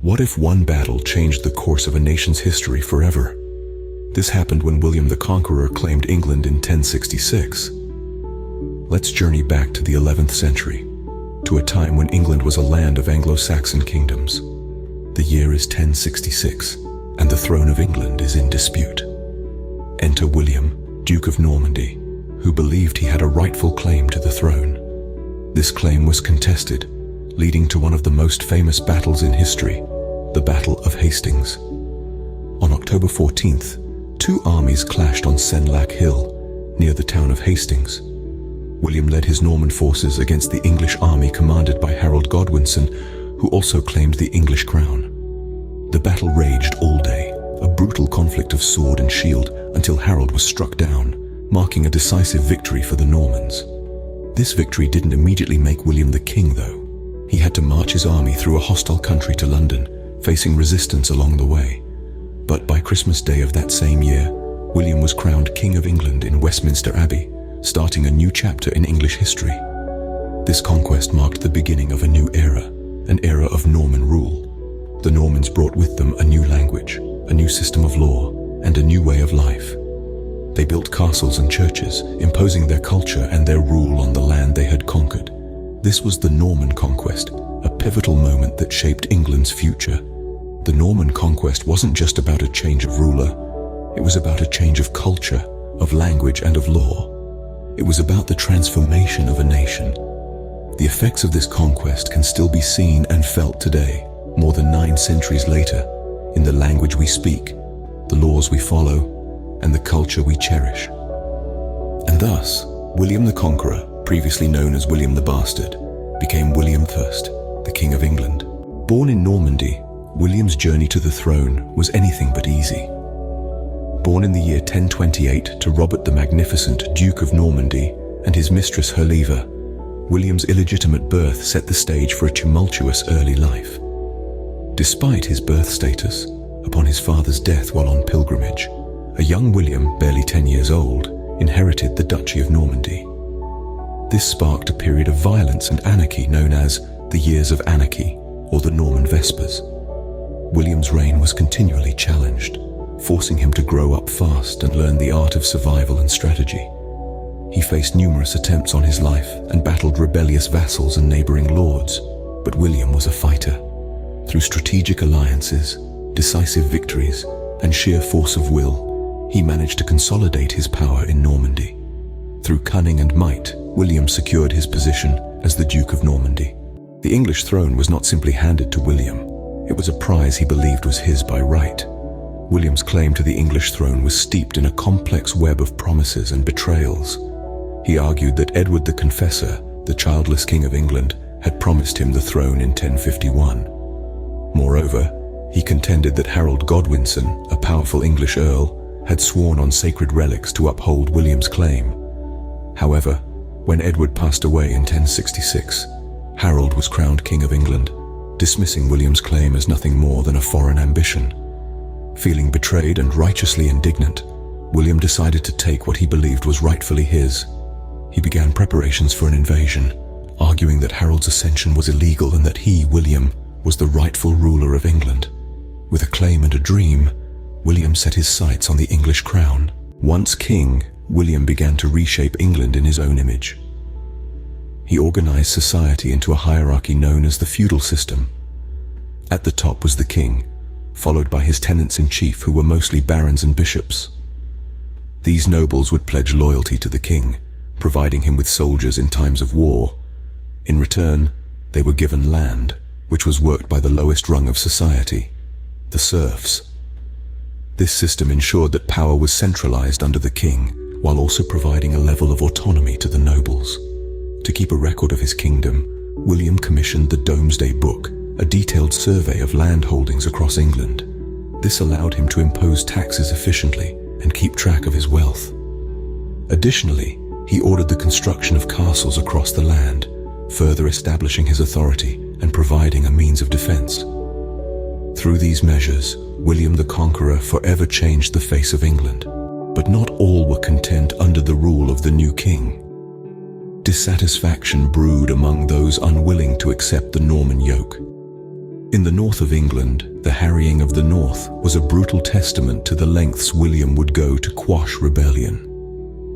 What if one battle changed the course of a nation's history forever? This happened when William the Conqueror claimed England in 1066. Let's journey back to the 11th century, to a time when England was a land of Anglo-Saxon kingdoms. The year is 1066, and the throne of England is in dispute. Enter William, Duke of Normandy, who believed he had a rightful claim to the throne. This claim was contested, leading to one of the most famous battles in history, the Battle of Hastings. On October 14th, two armies clashed on Senlac Hill, near the town of Hastings. William led his Norman forces against the English army commanded by Harold Godwinson, who also claimed the English crown. The battle raged all day, a brutal conflict of sword and shield, until Harold was struck down, marking a decisive victory for the Normans. This victory didn't immediately make William the king, though. He had to march his army through a hostile country to London, facing resistance along the way. But by Christmas Day of that same year, William was crowned King of England in Westminster Abbey, starting a new chapter in English history. This conquest marked the beginning of a new era, an era of Norman rule. The Normans brought with them a new language, a new system of law, and a new way of life. They built castles and churches, imposing their culture and their rule on the land they had conquered. This was the Norman Conquest, a pivotal moment that shaped England's future. The Norman Conquest wasn't just about a change of ruler. It was about a change of culture, of language, and of law. It was about the transformation of a nation. The effects of this conquest can still be seen and felt today, more than 9 centuries later, in the language we speak, the laws we follow, and the culture we cherish. And thus, William the Conqueror, previously known as William the Bastard, became William I, the King of England. Born in Normandy, William's journey to the throne was anything but easy. Born in the year 1028 to Robert the Magnificent, Duke of Normandy, and his mistress Herleva, William's illegitimate birth set the stage for a tumultuous early life. Despite his birth status, upon his father's death while on pilgrimage, a young William, barely 10 years old, inherited the Duchy of Normandy. This sparked a period of violence and anarchy known as the Years of Anarchy, or the Norman Vespers. William's reign was continually challenged, forcing him to grow up fast and learn the art of survival and strategy. He faced numerous attempts on his life and battled rebellious vassals and neighboring lords, but William was a fighter. Through strategic alliances, decisive victories, and sheer force of will, he managed to consolidate his power in Normandy. Through cunning and might, William secured his position as the Duke of Normandy. The English throne was not simply handed to William. It was a prize he believed was his by right. William's claim to the English throne was steeped in a complex web of promises and betrayals. He argued that Edward the Confessor, the childless King of England, had promised him the throne in 1051. Moreover, he contended that Harold Godwinson, a powerful English earl, had sworn on sacred relics to uphold William's claim. However, when Edward passed away in 1066, Harold was crowned King of England, dismissing William's claim as nothing more than a foreign ambition. Feeling betrayed and righteously indignant, William decided to take what he believed was rightfully his. He began preparations for an invasion, arguing that Harold's ascension was illegal and that he, William, was the rightful ruler of England. With a claim and a dream, William set his sights on the English crown. Once king, William began to reshape England in his own image. He organized society into a hierarchy known as the feudal system. At the top was the king, followed by his tenants-in-chief, who were mostly barons and bishops. These nobles would pledge loyalty to the king, providing him with soldiers in times of war. In return, they were given land, which was worked by the lowest rung of society, the serfs. This system ensured that power was centralized under the king, while also providing a level of autonomy to the nobles. To keep a record of his kingdom, William commissioned the Domesday Book, a detailed survey of land holdings across England. This allowed him to impose taxes efficiently and keep track of his wealth. Additionally, he ordered the construction of castles across the land, further establishing his authority and providing a means of defense. Through these measures, William the Conqueror forever changed the face of England. But not all were content under the rule of the new king. Dissatisfaction brewed among those unwilling to accept the Norman yoke. In the north of England, the harrying of the North was a brutal testament to the lengths William would go to quash rebellion.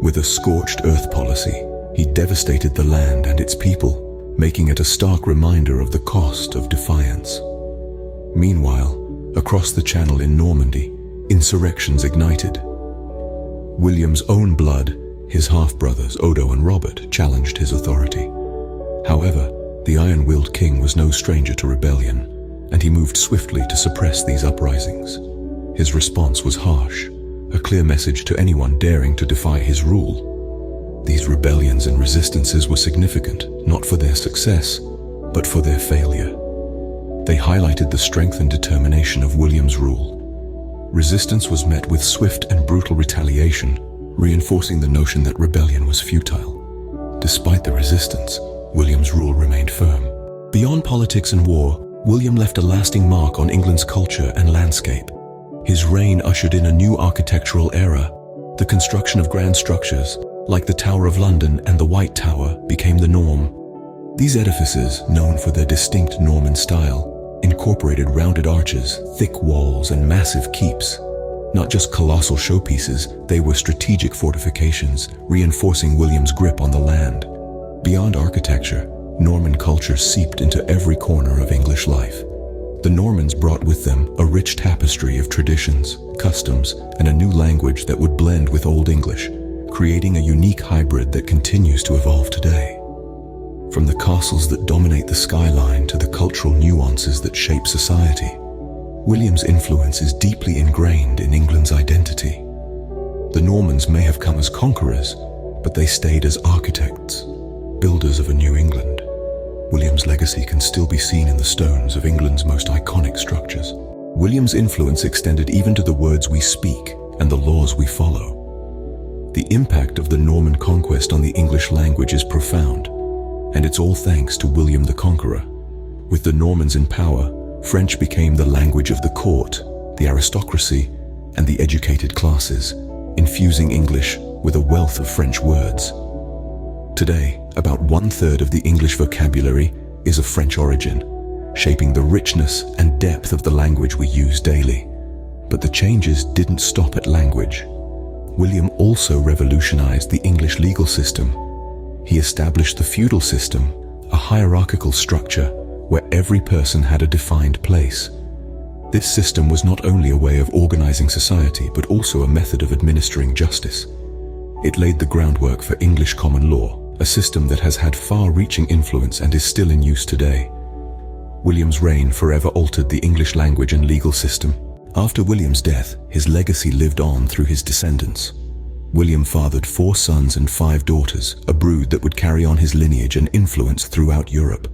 With a scorched earth policy, he devastated the land and its people, making it a stark reminder of the cost of defiance. Meanwhile, across the Channel in Normandy, insurrections ignited. William's own blood, his half-brothers Odo and Robert, challenged his authority. However, the iron-willed king was no stranger to rebellion, and he moved swiftly to suppress these uprisings. His response was harsh, a clear message to anyone daring to defy his rule. These rebellions and resistances were significant, not for their success, but for their failure. They highlighted the strength and determination of William's rule. Resistance was met with swift and brutal retaliation, reinforcing the notion that rebellion was futile. Despite the resistance, William's rule remained firm. Beyond politics and war, William left a lasting mark on England's culture and landscape. His reign ushered in a new architectural era. The construction of grand structures, like the Tower of London and the White Tower, became the norm. These edifices, known for their distinct Norman style, incorporated rounded arches, thick walls, and massive keeps. Not just colossal showpieces, they were strategic fortifications, reinforcing William's grip on the land. Beyond architecture, Norman culture seeped into every corner of English life. The Normans brought with them a rich tapestry of traditions, customs, and a new language that would blend with Old English, creating a unique hybrid that continues to evolve today. From the castles that dominate the skyline to the cultural nuances that shape society, William's influence is deeply ingrained in England's identity. The Normans may have come as conquerors, but they stayed as architects, builders of a new England. William's legacy can still be seen in the stones of England's most iconic structures. William's influence extended even to the words we speak and the laws we follow. The impact of the Norman Conquest on the English language is profound, and it's all thanks to William the Conqueror. With the Normans in power, French became the language of the court, the aristocracy, and the educated classes, infusing English with a wealth of French words. Today, about 1/3 of the English vocabulary is of French origin, shaping the richness and depth of the language we use daily. But the changes didn't stop at language. William also revolutionized the English legal system. He established the feudal system, a hierarchical structure where every person had a defined place. This system was not only a way of organizing society, but also a method of administering justice. It laid the groundwork for English common law, a system that has had far-reaching influence and is still in use today. William's reign forever altered the English language and legal system. After William's death, his legacy lived on through his descendants. William fathered 4 sons and 5 daughters, a brood that would carry on his lineage and influence throughout Europe.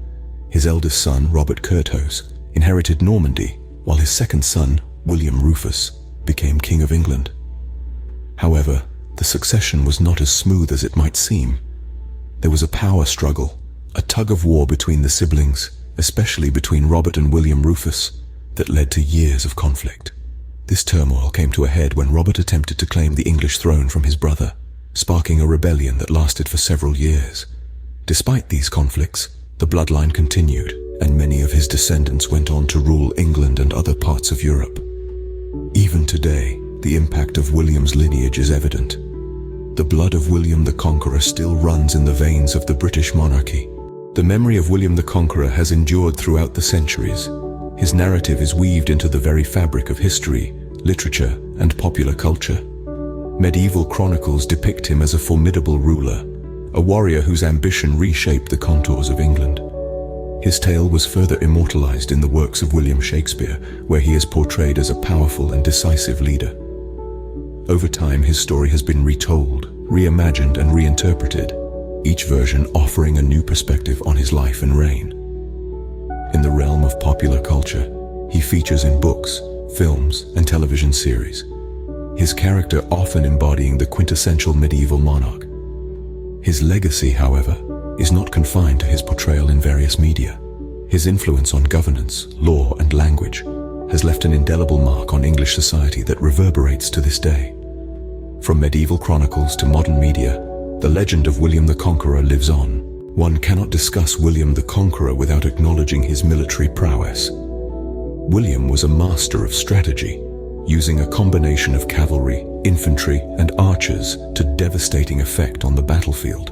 His eldest son, Robert Curthose, inherited Normandy, while his second son, William Rufus, became King of England. However, the succession was not as smooth as it might seem. There was a power struggle, a tug-of-war between the siblings, especially between Robert and William Rufus, that led to years of conflict. This turmoil came to a head when Robert attempted to claim the English throne from his brother, sparking a rebellion that lasted for several years. Despite these conflicts, the bloodline continued, and many of his descendants went on to rule England and other parts of Europe. Even today, the impact of William's lineage is evident. The blood of William the Conqueror still runs in the veins of the British monarchy. The memory of William the Conqueror has endured throughout the centuries. His narrative is weaved into the very fabric of history, literature, and popular culture. Medieval chronicles depict him as a formidable ruler, a warrior whose ambition reshaped the contours of England. His tale was further immortalized in the works of William Shakespeare, where he is portrayed as a powerful and decisive leader. Over time, his story has been retold, reimagined, and reinterpreted, each version offering a new perspective on his life and reign. In the realm of popular culture, he features in books, films, and television series, his character often embodying the quintessential medieval monarch. His legacy, however, is not confined to his portrayal in various media. His influence on governance, law, and language has left an indelible mark on English society that reverberates to this day. From medieval chronicles to modern media, the legend of William the Conqueror lives on. One cannot discuss William the Conqueror without acknowledging his military prowess. William was a master of strategy, using a combination of cavalry, infantry, and archers to devastating effect on the battlefield.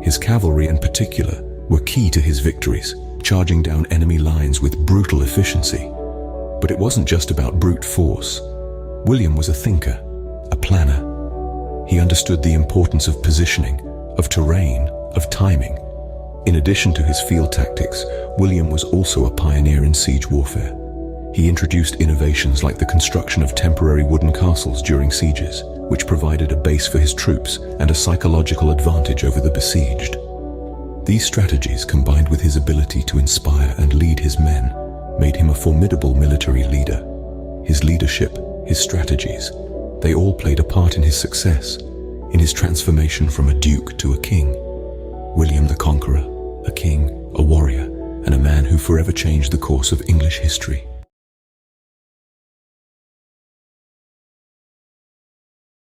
His cavalry in particular were key to his victories, charging down enemy lines with brutal efficiency. But it wasn't just about brute force. William was a thinker, a planner. He understood the importance of positioning, of terrain, of timing. In addition to his field tactics, William was also a pioneer in siege warfare. He introduced innovations like the construction of temporary wooden castles during sieges, which provided a base for his troops and a psychological advantage over the besieged. These strategies, combined with his ability to inspire and lead his men, made him a formidable military leader. His leadership, his strategies, they all played a part in his success, in his transformation from a duke to a king. William the Conqueror, a king, a warrior, and a man who forever changed the course of English history.